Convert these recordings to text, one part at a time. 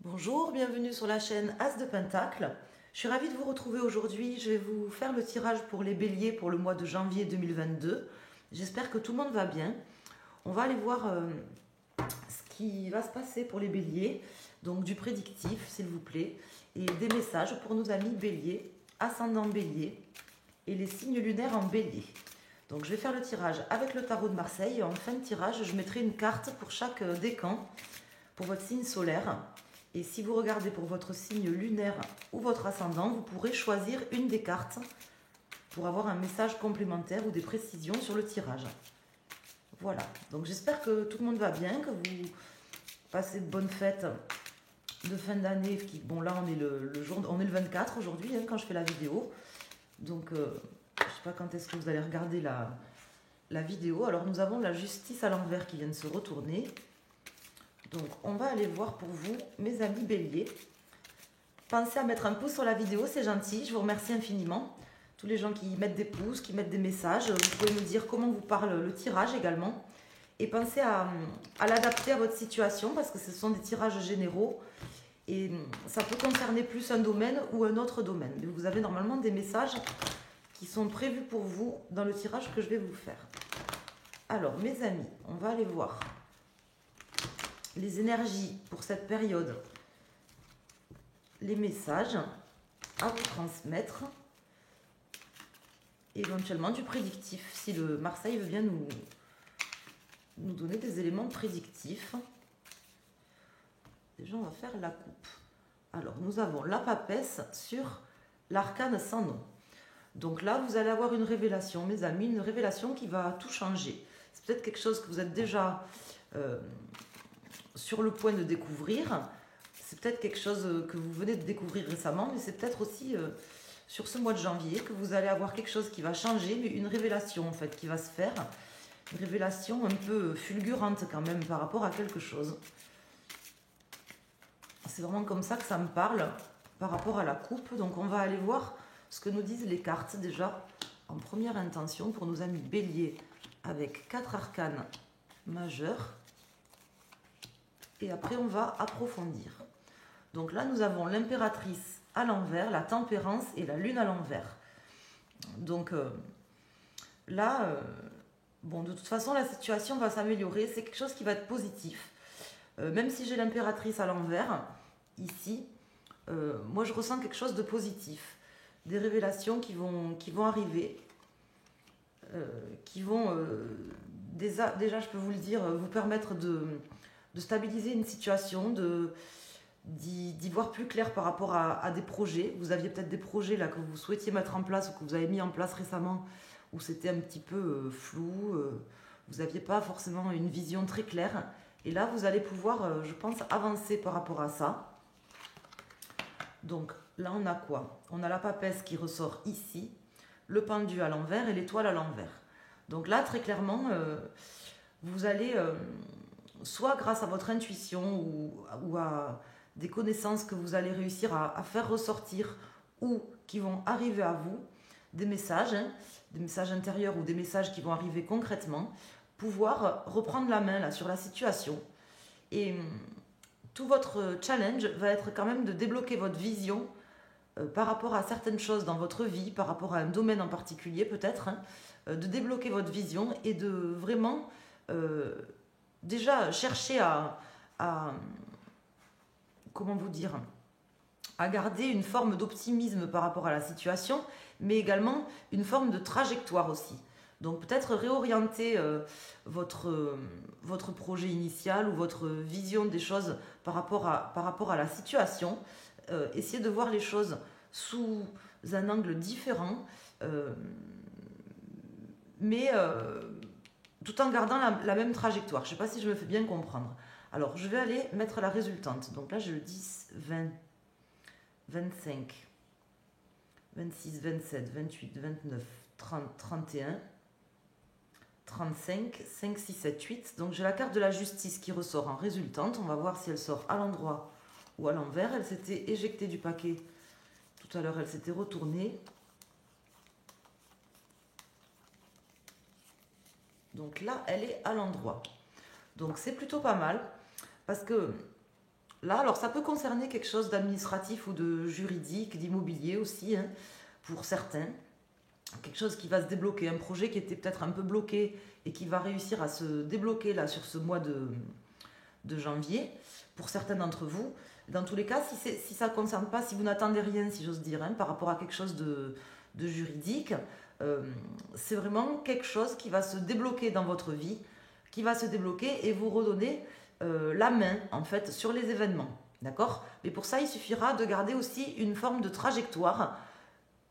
Bonjour, bienvenue sur la chaîne As de Pentacle. Je suis ravie de vous retrouver aujourd'hui. Je vais vous faire le tirage pour les béliers pour le mois de janvier 2022. J'espère que tout le monde va bien. On va aller voir ce qui va se passer pour les béliers. Donc du prédictif, s'il vous plaît, et des messages pour nos amis béliers, ascendant bélier et les signes lunaires en bélier. Donc je vais faire le tirage avec le tarot de Marseille. En fin de tirage, je mettrai une carte pour chaque décan pour votre signe solaire. Et si vous regardez pour votre signe lunaire ou votre ascendant, vous pourrez choisir une des cartes pour avoir un message complémentaire ou des précisions sur le tirage. Voilà, donc j'espère que tout le monde va bien, que vous passez de bonnes fêtes de fin d'année. Bon, là on est on est le 24 aujourd'hui quand je fais la vidéo. Donc je ne sais pas quand est-ce que vous allez regarder la vidéo. Alors nous avons la justice à l'envers qui vient de se retourner. Donc, on va aller voir pour vous, mes amis béliers. Pensez à mettre un pouce sur la vidéo, c'est gentil. Je vous remercie infiniment. Tous les gens qui mettent des pouces, qui mettent des messages. Vous pouvez me dire comment vous parle le tirage également. Et pensez à l'adapter à votre situation parce que ce sont des tirages généraux. Et ça peut concerner plus un domaine ou un autre domaine. Mais vous avez normalement des messages qui sont prévus pour vous dans le tirage que je vais vous faire. Alors, mes amis, on va aller voir les énergies pour cette période, les messages à vous transmettre, éventuellement du prédictif, si le Marseille veut bien nous donner des éléments prédictifs. Déjà, on va faire la coupe. Alors, nous avons la papesse sur l'arcane sans nom. Donc là, vous allez avoir une révélation, mes amis, une révélation qui va tout changer. C'est peut-être quelque chose que vous êtes déjà sur le point de découvrir. C'est peut-être quelque chose que vous venez de découvrir récemment, mais c'est peut-être aussi sur ce mois de janvier que vous allez avoir quelque chose qui va changer, mais une révélation en fait qui va se faire. Une révélation un peu fulgurante quand même par rapport à quelque chose. C'est vraiment comme ça que ça me parle par rapport à la coupe. Donc on va aller voir ce que nous disent les cartes déjà en première intention pour nos amis béliers avec 4 arcanes majeurs. Et après, on va approfondir. Donc là, nous avons l'impératrice à l'envers, la tempérance et la lune à l'envers. Donc là, bon, de toute façon, la situation va s'améliorer. C'est quelque chose qui va être positif. Même si j'ai l'impératrice à l'envers, ici, moi, je ressens quelque chose de positif. Des révélations qui vont arriver, qui vont, déjà, je peux vous le dire, vous permettre de stabiliser une situation, d'y voir plus clair par rapport à des projets. Vous aviez peut-être des projets là que vous souhaitiez mettre en place ou que vous avez mis en place récemment où c'était un petit peu flou, vous n'aviez pas forcément une vision très claire. Et là, vous allez pouvoir, je pense, avancer par rapport à ça. Donc là, on a quoi? On a la papesse qui ressort ici, le pendu à l'envers et l'étoile à l'envers. Donc là, très clairement, vous allez... soit grâce à votre intuition ou à des connaissances que vous allez réussir à faire ressortir ou qui vont arriver à vous, des messages intérieurs ou des messages qui vont arriver concrètement, pouvoir reprendre la main là, sur la situation. Et tout votre challenge va être quand même de débloquer votre vision par rapport à certaines choses dans votre vie, par rapport à un domaine en particulier peut-être, de débloquer votre vision et de vraiment... déjà chercher comment vous dire, à garder une forme d'optimisme par rapport à la situation, mais également une forme de trajectoire aussi. Donc peut-être réorienter votre projet initial ou votre vision des choses par rapport à la situation. Essayer de voir les choses sous un angle différent, mais... tout en gardant la même trajectoire. Je ne sais pas si je me fais bien comprendre. Alors, je vais aller mettre la résultante. Donc là, j'ai le 10, 20, 25, 26, 27, 28, 29, 30, 31, 35, 5, 6, 7, 8. Donc j'ai la carte de la justice qui ressort en résultante. On va voir si elle sort à l'endroit ou à l'envers. Elle s'était éjectée du paquet. Tout à l'heure, elle s'était retournée. Donc là, elle est à l'endroit. Donc c'est plutôt pas mal parce que là, alors ça peut concerner quelque chose d'administratif ou de juridique, d'immobilier aussi, hein, pour certains. Quelque chose qui va se débloquer, un projet qui était peut-être un peu bloqué et qui va réussir à se débloquer là sur ce mois de janvier, pour certains d'entre vous. Dans tous les cas, si ça ne concerne pas, si vous n'attendez rien, si j'ose dire, hein, par rapport à quelque chose de juridique, c'est vraiment quelque chose qui va se débloquer dans votre vie, qui va se débloquer et vous redonner la main, en fait, sur les événements. D'accord? Mais pour ça, il suffira de garder aussi une forme de trajectoire.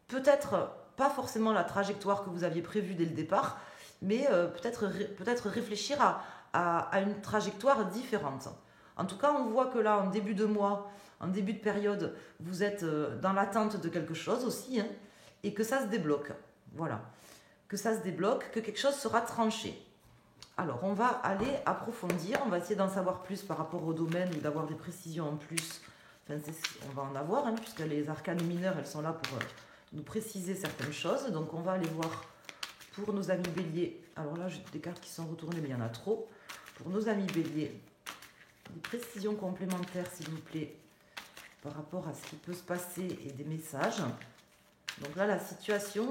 Peut-être pas forcément la trajectoire que vous aviez prévue dès le départ, mais peut-être réfléchir à une trajectoire différente. En tout cas, on voit que là, en début de mois, en début de période, vous êtes dans l'attente de quelque chose aussi, hein, et que ça se débloque. Voilà. Que ça se débloque, que quelque chose sera tranché. Alors, on va aller approfondir, on va essayer d'en savoir plus par rapport au domaine ou d'avoir des précisions en plus. Enfin, on va en avoir, hein, puisque les arcanes mineures, elles sont là pour nous préciser certaines choses. Donc, on va aller voir pour nos amis béliers. Alors là, j'ai des cartes qui sont retournées, mais il y en a trop. Pour nos amis béliers, des précisions complémentaires, s'il vous plaît, par rapport à ce qui peut se passer et des messages. Donc là, la situation,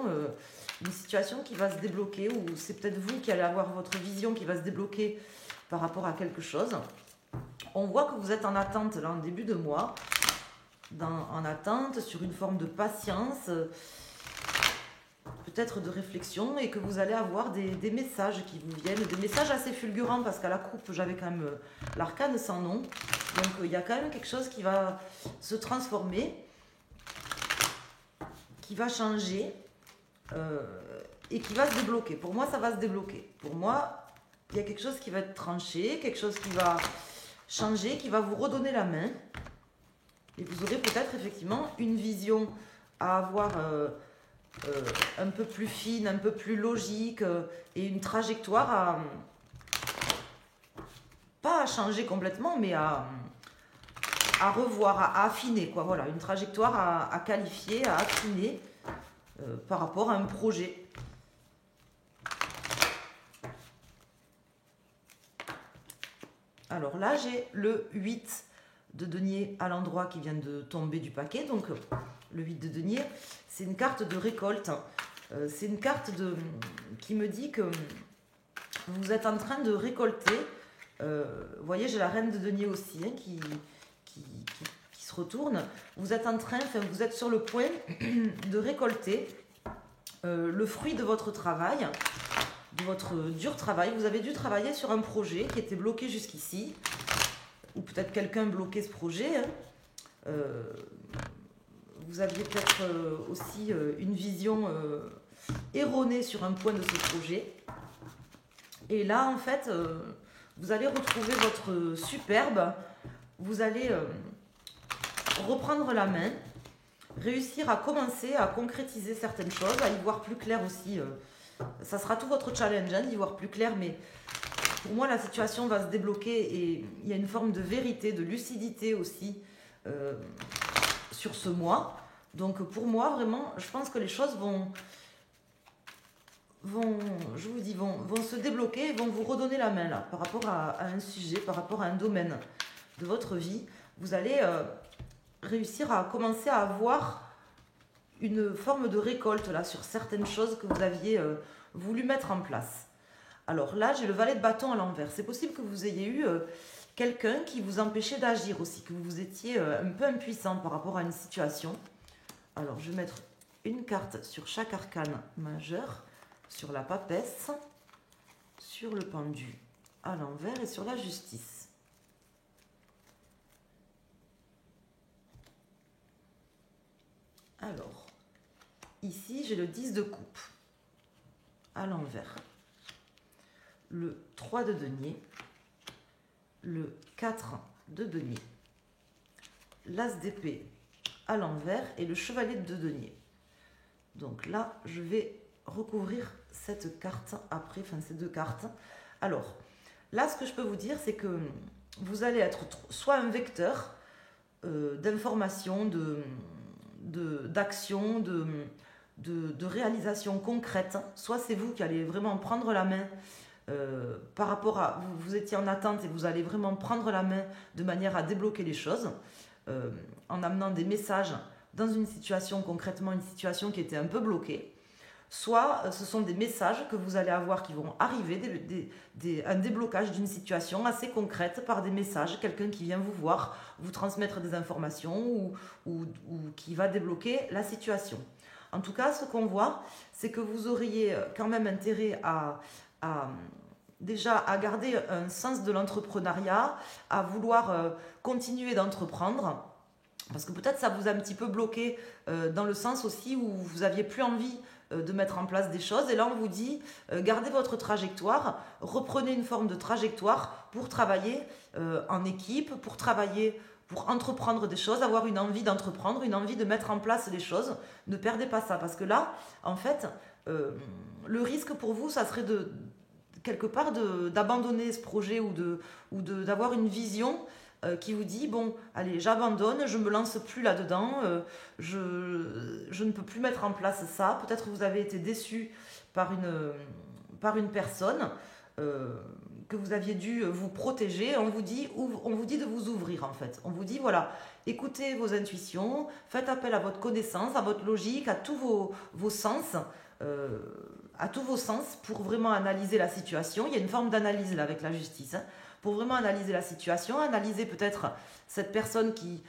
une situation qui va se débloquer, ou c'est peut-être vous qui allez avoir votre vision qui va se débloquer par rapport à quelque chose. On voit que vous êtes en attente, là, en début de mois, en attente, sur une forme de patience, peut-être de réflexion, et que vous allez avoir des messages qui vous viennent, des messages assez fulgurants, parce qu'à la coupe, j'avais quand même l'arcane sans nom. Donc, il y a quand même quelque chose qui va se transformer, qui va changer et qui va se débloquer. Pour moi, ça va se débloquer. Pour moi, il y a quelque chose qui va être tranché, quelque chose qui va changer, qui va vous redonner la main. Et vous aurez peut-être effectivement une vision à avoir un peu plus fine, un peu plus logique et une trajectoire pas à changer complètement, mais à revoir, à affiner, quoi. Voilà, une trajectoire à qualifier, à affiner par rapport à un projet. Alors là, j'ai le 8 de denier à l'endroit qui vient de tomber du paquet. Donc, le 8 de denier, c'est une carte de récolte. C'est une carte qui me dit que vous êtes en train de récolter. Vous voyez, j'ai la reine de denier aussi, hein, qui se retourne. Vous êtes vous êtes sur le point de récolter le fruit de votre travail, de votre dur travail. Vous avez dû travailler sur un projet qui était bloqué jusqu'ici, ou peut-être quelqu'un bloquait ce projet. Hein. Vous aviez peut-être aussi une vision erronée sur un point de ce projet. Et là, en fait, vous allez retrouver votre superbe. Vous allez reprendre la main, réussir à commencer à concrétiser certaines choses, à y voir plus clair aussi. Ça sera tout votre challenge, hein, d'y voir plus clair, mais pour moi, la situation va se débloquer et il y a une forme de vérité, de lucidité aussi sur ce mois. Donc pour moi, vraiment, je pense que les choses vont se débloquer et vont vous redonner la main là, par rapport à un sujet, par rapport à un domaine de votre vie. Vous allez réussir à commencer à avoir une forme de récolte là sur certaines choses que vous aviez voulu mettre en place. Alors là, j'ai le valet de bâton à l'envers. C'est possible que vous ayez eu quelqu'un qui vous empêchait d'agir aussi, que vous étiez un peu impuissant par rapport à une situation. Alors, je vais mettre une carte sur chaque arcane majeur, sur la papesse, sur le pendu à l'envers et sur la justice. Alors, ici, j'ai le 10 de coupe à l'envers, le 3 de denier, le 4 de denier, l'as d'épée à l'envers et le chevalier de denier. Donc là, je vais recouvrir cette carte après, enfin ces deux cartes. Alors, là, ce que je peux vous dire, c'est que vous allez être soit un vecteur d'information, d'action, de réalisation concrète, soit c'est vous qui allez vraiment prendre la main par rapport à... Vous étiez en attente et vous allez vraiment prendre la main de manière à débloquer les choses en amenant des messages dans une situation, concrètement une situation qui était un peu bloquée. Soit ce sont des messages que vous allez avoir qui vont arriver, un déblocage d'une situation assez concrète par des messages, quelqu'un qui vient vous voir, vous transmettre des informations ou qui va débloquer la situation. En tout cas, ce qu'on voit, c'est que vous auriez quand même intérêt déjà à garder un sens de l'entrepreneuriat, à vouloir continuer d'entreprendre, parce que peut-être ça vous a un petit peu bloqué dans le sens aussi où vous n'aviez plus envie de mettre en place des choses. Et là, on vous dit, gardez votre trajectoire, reprenez une forme de trajectoire pour travailler en équipe, pour travailler, pour entreprendre des choses, avoir une envie d'entreprendre, une envie de mettre en place les choses. Ne perdez pas ça, parce que là, en fait, le risque pour vous, ça serait quelque part d'abandonner ce projet ou d'avoir une vision qui vous dit, bon, allez, j'abandonne, je ne me lance plus là-dedans, je ne peux plus mettre en place ça. Peut-être que vous avez été déçu par une personne que vous aviez dû vous protéger. On vous dit de vous ouvrir, en fait. On vous dit, voilà, écoutez vos intuitions, faites appel à votre connaissance, à votre logique, à tous vos sens, pour vraiment analyser la situation. Il y a une forme d'analyse là avec la justice, hein, pour vraiment analyser la situation, analyser peut-être cette personne qui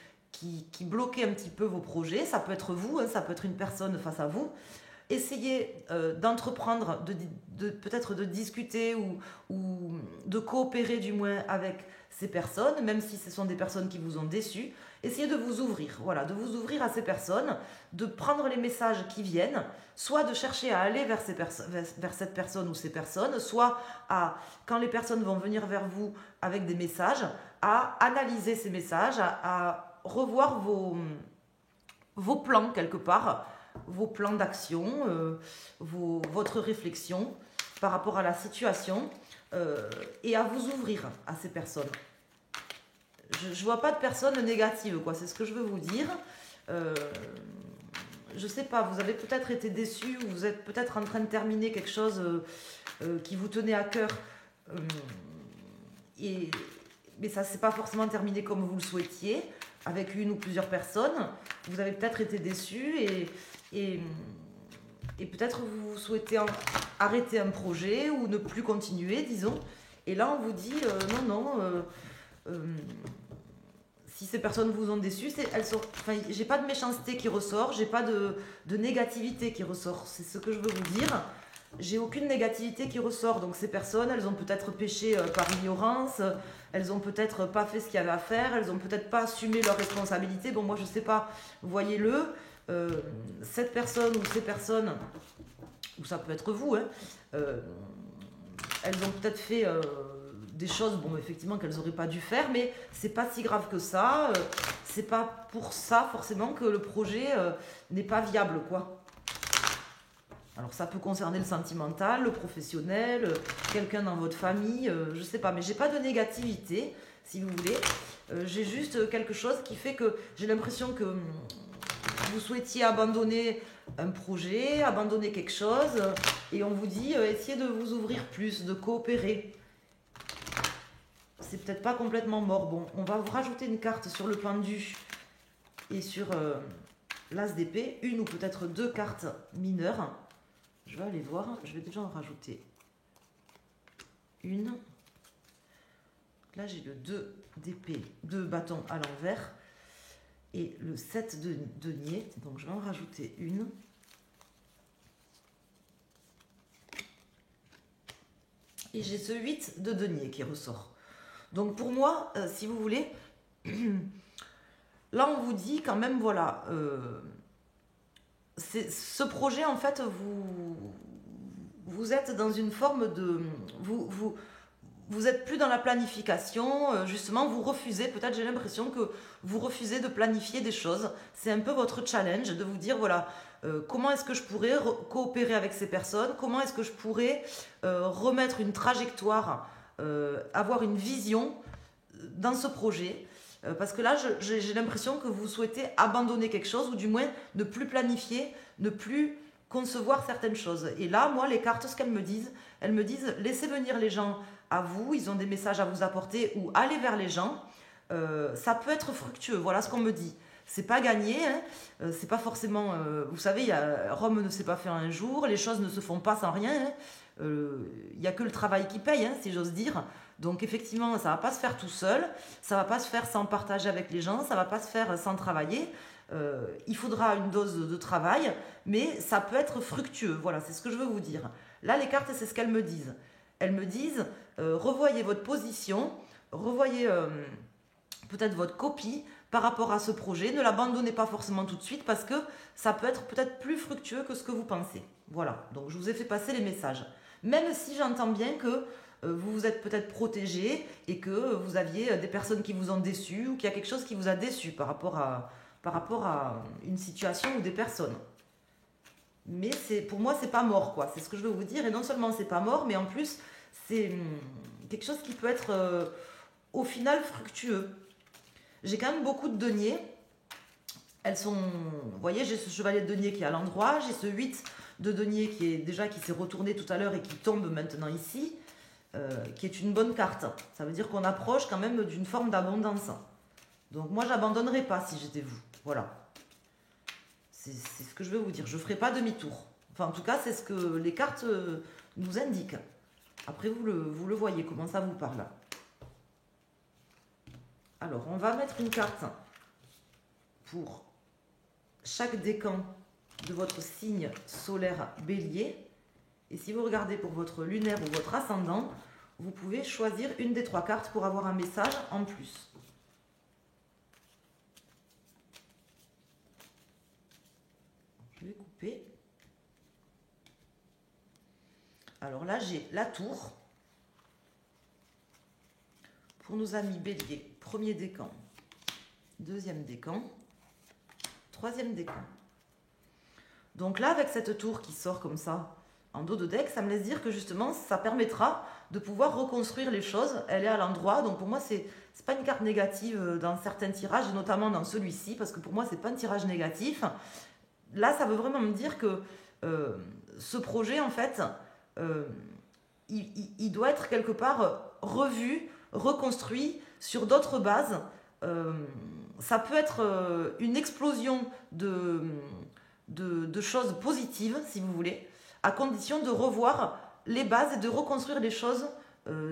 bloquait un petit peu vos projets. Ça peut être vous, hein, ça peut être une personne face à vous. Essayez d'entreprendre, peut-être de discuter ou de coopérer du moins avec ces personnes, même si ce sont des personnes qui vous ont déçu. Essayez de vous ouvrir, voilà, de vous ouvrir à ces personnes, de prendre les messages qui viennent, soit de chercher à aller vers cette personne ou ces personnes, soit quand les personnes vont venir vers vous avec des messages, à analyser ces messages, à revoir vos plans quelque part, vos plans d'action, votre réflexion par rapport à la situation et à vous ouvrir à ces personnes. Je ne vois pas de personnes négatives, quoi. C'est ce que je veux vous dire. Je ne sais pas, vous avez peut-être été déçu ou vous êtes peut-être en train de terminer quelque chose qui vous tenait à cœur. Mais ça ne s'est pas forcément terminé comme vous le souhaitiez, avec une ou plusieurs personnes. Vous avez peut-être été déçu et peut-être vous souhaitez arrêter un projet ou ne plus continuer, disons. Et là, on vous dit non. Si ces personnes vous ont déçu, j'ai pas de méchanceté qui ressort, j'ai pas de négativité qui ressort. C'est ce que je veux vous dire. J'ai aucune négativité qui ressort. Donc ces personnes, elles ont peut-être péché par ignorance, elles ont peut-être pas fait ce qu'il y avait à faire, elles ont peut-être pas assumé leurs responsabilités. Bon, moi je sais pas, voyez-le. Cette personne ou ces personnes, ou ça peut être vous, hein, elles ont peut-être fait des choses, bon, effectivement, qu'elles n'auraient pas dû faire, mais c'est pas si grave que ça. C'est pas pour ça, forcément, que le projet n'est pas viable, quoi. Alors, ça peut concerner le sentimental, le professionnel, quelqu'un dans votre famille, je sais pas, mais j'ai pas de négativité, si vous voulez. J'ai juste quelque chose qui fait que j'ai l'impression que vous souhaitiez abandonner un projet, abandonner quelque chose, et on vous dit, essayez de vous ouvrir plus, de coopérer. C'est peut-être pas complètement mort. Bon, on va vous rajouter une carte sur le pendu et sur l'as d'épée, une ou peut-être deux cartes mineures. Je vais aller voir, je vais déjà en rajouter une. Là, j'ai le 2 d'épée, 2 bâtons à l'envers et le 7 de denier. Donc, je vais en rajouter une. Et j'ai ce 8 de denier qui ressort. Donc pour moi, si vous voulez, là on vous dit quand même, voilà, ce projet en fait, vous êtes dans une forme de... Vous êtes plus dans la planification, justement vous refusez, peut-être j'ai l'impression que vous refusez de planifier des choses. C'est un peu votre challenge de vous dire, voilà, comment est-ce que je pourrais coopérer avec ces personnes, comment est-ce que je pourrais remettre une trajectoire, avoir une vision dans ce projet, parce que là j'ai l'impression que vous souhaitez abandonner quelque chose ou du moins ne plus planifier, ne plus concevoir certaines choses. Et là, moi, les cartes, ce qu'elles me disent, laissez venir les gens à vous, ils ont des messages à vous apporter, ou allez vers les gens. Ça peut être fructueux, voilà ce qu'on me dit. C'est pas gagné, hein. C'est pas forcément. Vous savez, Rome ne s'est pas fait en un jour, les choses ne se font pas sans rien. Hein. Il n'y a que le travail qui paye, hein, si j'ose dire. Donc effectivement, ça ne va pas se faire tout seul, ça ne va pas se faire sans partager avec les gens, ça ne va pas se faire sans travailler. Il faudra une dose de travail, mais ça peut être fructueux. Voilà, c'est ce que je veux vous dire. Là, les cartes, c'est ce qu'elles me disent. Elles me disent, revoyez votre position, revoyez peut-être votre copie par rapport à ce projet. Ne l'abandonnez pas forcément tout de suite parce que ça peut être peut-être plus fructueux que ce que vous pensez. Voilà, donc je vous ai fait passer les messages. Même si j'entends bien que vous vous êtes peut-être protégé et que vous aviez des personnes qui vous ont déçu ou qu'il y a quelque chose qui vous a déçu par rapport à une situation ou des personnes. Mais pour moi, c'est pas mort, quoi. C'est ce que je veux vous dire. Et non seulement c'est pas mort, mais en plus, c'est quelque chose qui peut être au final fructueux. J'ai quand même beaucoup de deniers. Elles sont, vous voyez, j'ai ce chevalier de denier qui est à l'endroit, j'ai ce 8 de denier qui s'est retourné tout à l'heure et qui tombe maintenant ici, qui est une bonne carte. Ça veut dire qu'on approche quand même d'une forme d'abondance. Donc moi, j'abandonnerai pas si j'étais vous. Voilà. C'est ce que je veux vous dire. Je ne ferai pas demi-tour. Enfin, en tout cas, c'est ce que les cartes nous indiquent. Après, vous le voyez, comment ça vous parle. Alors, on va mettre une carte pour chaque décan de votre signe solaire bélier. Et si vous regardez pour votre lunaire ou votre ascendant, vous pouvez choisir une des 3 cartes pour avoir un message en plus. Je vais couper. Alors là, j'ai la tour. Pour nos amis béliers, premier décan, deuxième décan, troisième décan. Donc là, avec cette tour qui sort comme ça, en dos de deck, ça me laisse dire que justement, ça permettra de pouvoir reconstruire les choses. Elle est à l'endroit, donc pour moi, c'est pas une carte négative dans certains tirages, et notamment dans celui-ci, parce que pour moi, c'est pas un tirage négatif. Là, ça veut vraiment me dire que ce projet, en fait, il doit être quelque part revu, reconstruit sur d'autres bases. Ça peut être une explosion de choses positives, si vous voulez, à condition de revoir les bases et de reconstruire les choses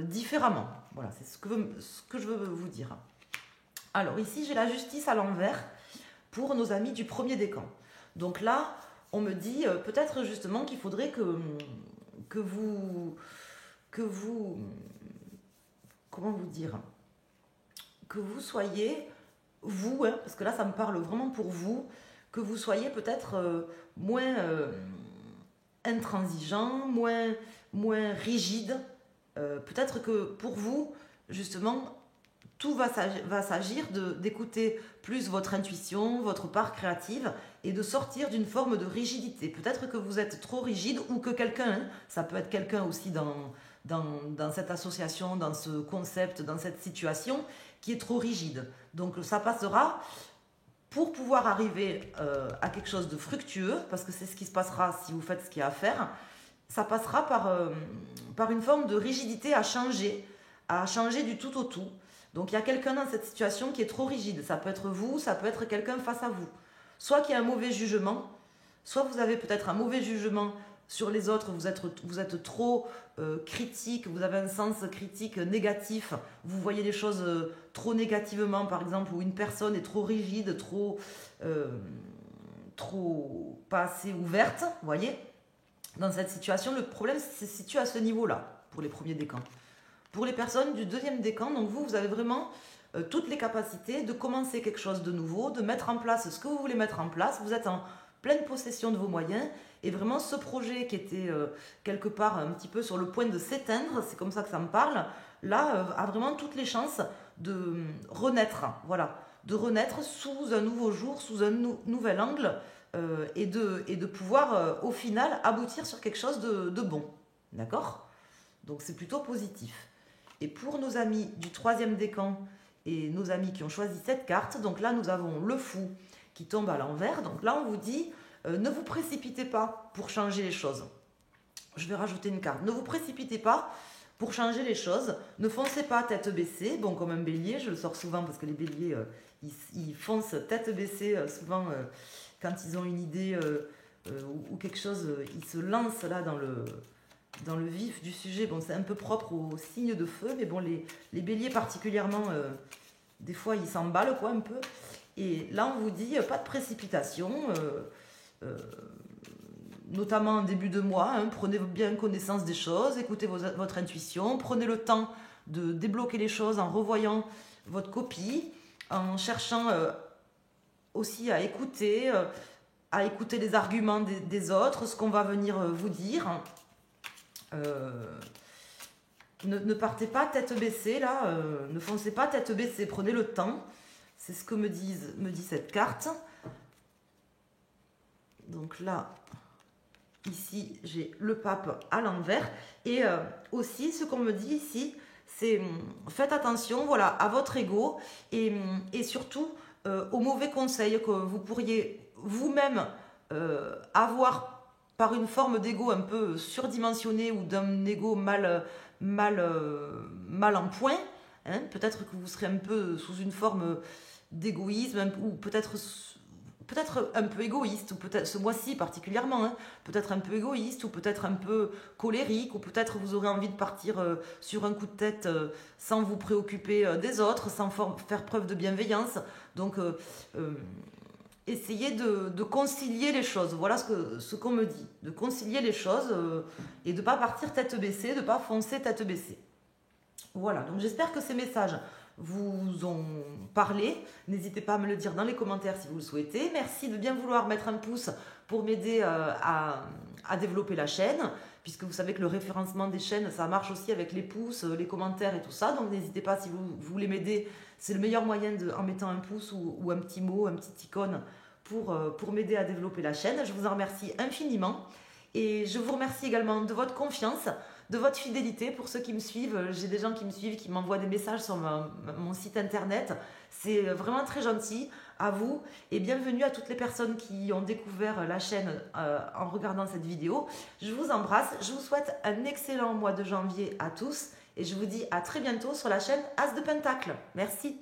différemment. Voilà, c'est ce que je veux vous dire. Alors ici, j'ai la justice à l'envers pour nos amis du premier décan. Donc là, on me dit peut-être justement qu'il faudrait que vous... Comment vous dire ? Que vous soyez, vous, hein, parce que là, ça me parle vraiment pour vous, que vous soyez peut-être moins intransigeant, moins rigide. Peut-être que pour vous, justement, tout va s'agir d'écouter plus votre intuition, votre part créative et de sortir d'une forme de rigidité. Peut-être que vous êtes trop rigide ou que quelqu'un, hein, ça peut être quelqu'un aussi dans cette association, dans ce concept, dans cette situation qui est trop rigide. Donc ça passera pour pouvoir arriver à quelque chose de fructueux, parce que c'est ce qui se passera si vous faites ce qu'il y a à faire. Ça passera par une forme de rigidité à changer du tout au tout. Donc il y a quelqu'un dans cette situation qui est trop rigide. Ça peut être vous, ça peut être quelqu'un face à vous. Soit qu'il y a un mauvais jugement, soit vous avez peut-être un mauvais jugement sur les autres, vous êtes trop critique, vous avez un sens critique négatif, vous voyez les choses trop négativement, par exemple, où une personne est trop rigide, trop pas assez ouverte, vous voyez. Dans cette situation, le problème se situe à ce niveau-là, pour les premiers décans. Pour les personnes du deuxième décan, donc vous avez vraiment toutes les capacités de commencer quelque chose de nouveau, de mettre en place ce que vous voulez mettre en place. Vous êtes en pleine possession de vos moyens. Et vraiment, ce projet qui était quelque part un petit peu sur le point de s'éteindre, c'est comme ça que ça me parle, là, a vraiment toutes les chances de renaître. Voilà, de renaître sous un nouveau jour, sous un nouvel angle, et de pouvoir, au final, aboutir sur quelque chose de bon. D'accord ? Donc, c'est plutôt positif. Et pour nos amis du troisième décan et nos amis qui ont choisi cette carte, donc là, nous avons le fou qui tombe à l'envers. Donc là, on vous dit... Ne vous précipitez pas pour changer les choses. Je vais rajouter une carte. Ne vous précipitez pas pour changer les choses. Ne foncez pas tête baissée. Bon, comme un bélier, je le sors souvent parce que les béliers, ils foncent tête baissée souvent quand ils ont une idée ou quelque chose. Ils se lancent là dans le vif du sujet. Bon, c'est un peu propre aux signes de feu, mais bon, les béliers particulièrement, des fois, ils s'emballent quoi un peu. Et là, on vous dit, pas de précipitation, notamment en début de mois. Hein, prenez bien connaissance des choses, écoutez votre intuition, prenez le temps de débloquer les choses en revoyant votre copie, en cherchant aussi à écouter les arguments des autres, ce qu'on va venir vous dire. Ne partez pas tête baissée, là, ne foncez pas tête baissée, prenez le temps. C'est ce que me dit cette carte. Donc là, ici, j'ai le pape à l'envers. Et aussi, ce qu'on me dit ici, c'est faites attention voilà, à votre ego et surtout aux mauvais conseils que vous pourriez vous-même avoir par une forme d'ego un peu surdimensionné ou d'un ego mal en point. Hein. Peut-être que vous serez un peu sous une forme d'égoïsme ou peut-être un peu égoïste, ou peut-être ce mois-ci particulièrement, hein, peut-être un peu égoïste, ou peut-être un peu colérique, ou peut-être vous aurez envie de partir sur un coup de tête sans vous préoccuper des autres, sans faire preuve de bienveillance. Donc, essayez de concilier les choses. Voilà ce qu'on me dit, de concilier les choses et de ne pas partir tête baissée, de ne pas foncer tête baissée. Voilà, donc j'espère que ces messages vous ont parlé. N'hésitez pas à me le dire dans les commentaires si vous le souhaitez. Merci de bien vouloir mettre un pouce pour m'aider à développer la chaîne, puisque vous savez que le référencement des chaînes, ça marche aussi avec les pouces, les commentaires et tout ça. Donc n'hésitez pas si vous voulez m'aider. C'est le meilleur moyen en mettant un pouce ou un petit mot, un petit icône pour m'aider à développer la chaîne. Je vous en remercie infiniment. Et je vous remercie également de votre confiance, de votre fidélité. Pour ceux qui me suivent, j'ai des gens qui me suivent, qui m'envoient des messages sur mon site internet. C'est vraiment très gentil. À vous et bienvenue à toutes les personnes qui ont découvert la chaîne en regardant cette vidéo. Je vous embrasse. Je vous souhaite un excellent mois de janvier à tous. Et je vous dis à très bientôt sur la chaîne As de Pentacle. Merci.